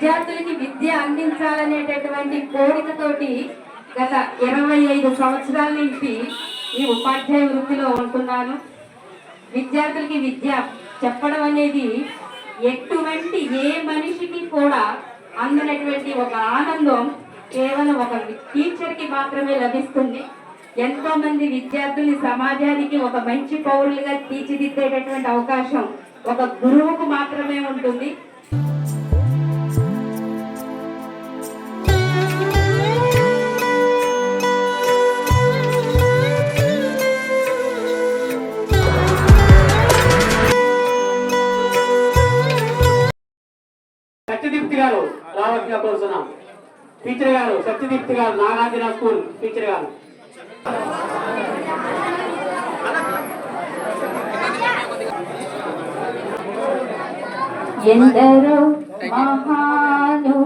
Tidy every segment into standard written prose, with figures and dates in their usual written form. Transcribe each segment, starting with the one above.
విద్యార్థులకి విద్య అందించాలనేటటువంటి కోరికతోటి గత 25 సంవత్సరాల నుంచి ఈ ఉపాధ్యాయ వృత్తిలో ఉంటున్నాను. విద్యార్థులకి విద్య చెప్పడం అనేది ఎటువంటి ఏ మనిషికి కూడా అందనటువంటి ఒక ఆనందం కేవలం ఒక టీచర్కి మాత్రమే లభిస్తుంది. ఎంతో మంది విద్యార్థుల్ని సమాజానికి ఒక మంచి పౌరులుగా తీర్చిదిద్దేటటువంటి అవకాశం ఒక గురువుకు మాత్రమే ఉంటుంది. సత్యదీప్తి గారు రావాల్సిన కోరుతున్నాం. టీచర్ గారు సత్యదీప్తి గారు, నాగార్జున స్కూల్ టీచర్ గారు. ఎందరో మహానుభావులు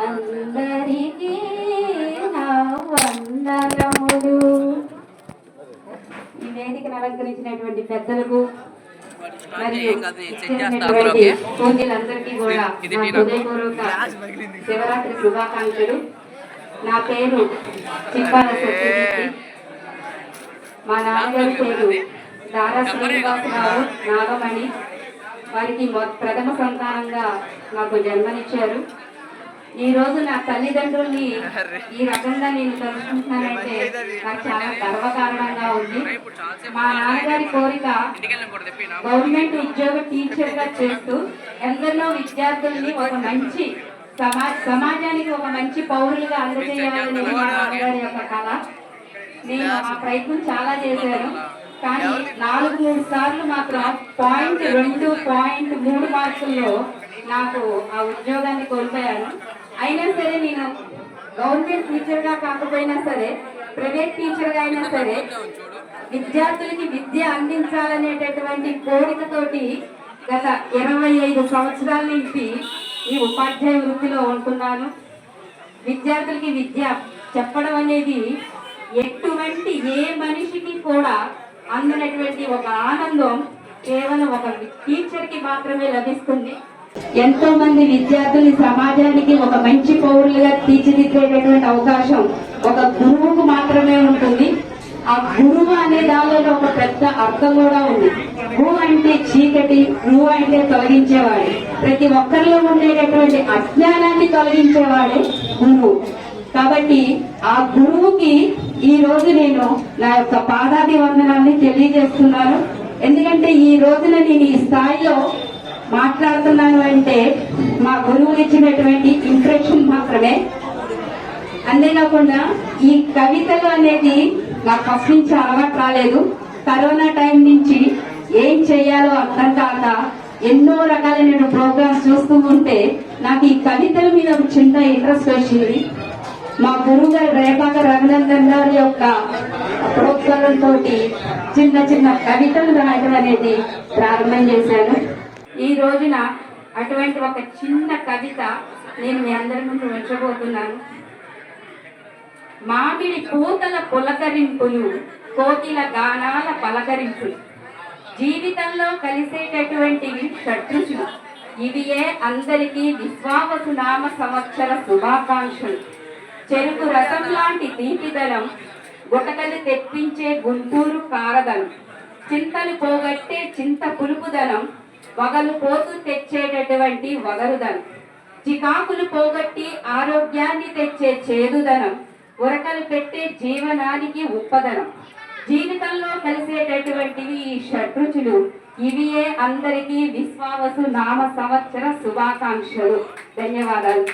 అందరికీ నా వందనములు. ఈ వేదికను అలంకరించినటువంటి పెద్దలకు మరియు పూజలందరికీ కూడా హృదయపూర్వక శివరాత్రి శుభాకాంక్షలు. నా పేరు చిప్పాల సత్యదీప్తి. మా నాన్నగారి పేరు దారా శ్రీనివాసరావు నాగమణి. వారికి ప్రథమ సంతానంగా నాకు జన్మనిచ్చారు. ఈ రోజు నా తల్లిదండ్రుల్ని ఈ రకంగా నేను తలుచుకుంటున్నానంటే నాకు చాలా గర్వకారణంగా ఉంది. మా నాన్నగారి కోరిక గవర్నమెంట్ ఉద్యోగ టీచర్ గా చేస్తూ ఎందరినో విద్యార్థుల్ని ఒక మంచి సమాజానికి ఒక మంచి పౌరులుగా అందజేయాలని మా నాన్నగారి యొక్క కళ. నేను ఆ ప్రయత్నం చాలా చేశాను. కానీ 4-3 సార్లు మాత్రం 0.2, 0.3 మార్కుల్లో నాకు ఆ ఉద్యోగాన్ని కోల్పోయాను. అయినా సరే నేను గవర్నమెంట్ టీచర్గా కాకపోయినా సరే, ప్రైవేట్ టీచర్గా అయినా సరే విద్యార్థులకి విద్య అందించాలనేటటువంటి కోరికతోటి గత 25 సంవత్సరాల నుంచి ఈ ఉపాధ్యాయ వృత్తిలో ఉంటున్నాను. విద్యార్థులకి విద్య చెప్పడం అనేది ఎటువంటి ఏ మనిషికి కూడా అందనటువంటి ఒక ఆనందం కేవలం ఒక టీచర్కి మాత్రమే లభిస్తుంది. ఎంతో మంది విద్యార్థులు సమాజానికి ఒక మంచి పౌరులుగా తీర్చిదిద్దేటటువంటి అవకాశం ఒక గురువుకు మాత్రమే ఉంటుంది. ఆ గురువు అనే దానిలో ఒక పెద్ద అర్థం కూడా ఉంది. గు అంటే చీకటి, రు అంటే తొలగించేవాడు. ప్రతి ఒక్కరిలో ఉండేటటువంటి అజ్ఞానాన్ని తొలగించేవాడే గురువు. కాబట్టి ఆ గురువుకి ఈ రోజు నేను నా యొక్క పాదాభివందనాన్ని తెలియజేస్తున్నాను. ఎందుకంటే ఈ రోజున నేను ఈ స్థాయిలో మాట్లాడుతున్నాను అంటే మా గురువులు ఇచ్చినటువంటి ఇంప్రెషన్ మాత్రమే. అంతేకాకుండా ఈ కవితలు అనేది నాకు ఫస్ట్ నుంచి అలవాటు రాలేదు. కరోనా టైం నుంచి ఏం చేయాలో అర్థం కాక ఎన్నో రకాలైన ప్రోగ్రామ్స్ చూస్తూ ఉంటే నాకు ఈ కవితల మీద ఒక చిన్న ఇంట్రెస్ట్ వచ్చింది. మా గురువు గారు రేపాక రఘునందన్ గారి యొక్క ప్రోత్సాహంతో చిన్న చిన్న కవితలు రాయడం అనేది ప్రారంభం చేశాను. ఈ రోజున అటువంటి ఒక చిన్న కవిత నేను మీ అందరి ముందు ఉంచబోతున్నాను. మామిడి పూతల పులకరింపులు, కోకిల గానాల పలకరింపులు, జీవితంలో కలిసేటటువంటివి షడ్రుచులు, ఇవియే అందరికీ విశ్వావసు నామ సంవత్సర శుభాకాంక్షలు. చెరుకు రసం లాంటి తీపిదనం, గుటకలు తెప్పించే గుంటూరు కారదనం, చింతలు పోగొట్టే చింత పులుపుదనం, వగలు పోతూ తెచ్చేటటువంటి వగరుదనం, చికాకులు పోగొట్టి ఆరోగ్యాన్ని తెచ్చే చేదుదనం, ఉరకలు పెట్టే జీవనానికి ఉప్పదనం. జీవితంలో కలిసేటటువంటివి ఈ షడ్రుచులు, ఇవియే అందరికీ విశ్వావసు నామ సంవత్సర శుభాకాంక్షలు. ధన్యవాదాలు.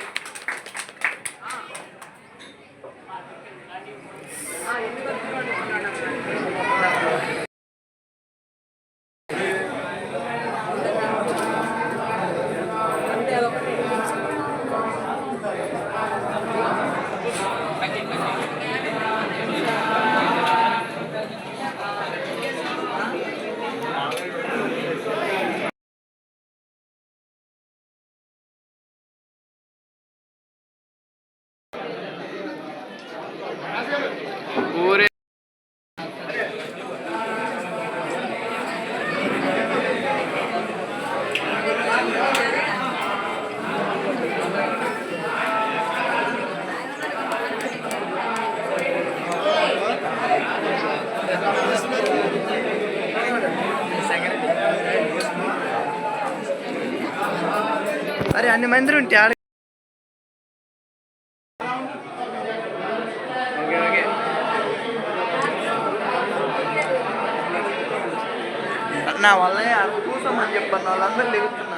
అన్ని మంది ఉంటే ఆడ నా వల్ల కూర్చోమని చెప్పాను వాళ్ళందరూ లేకుతున్నారు.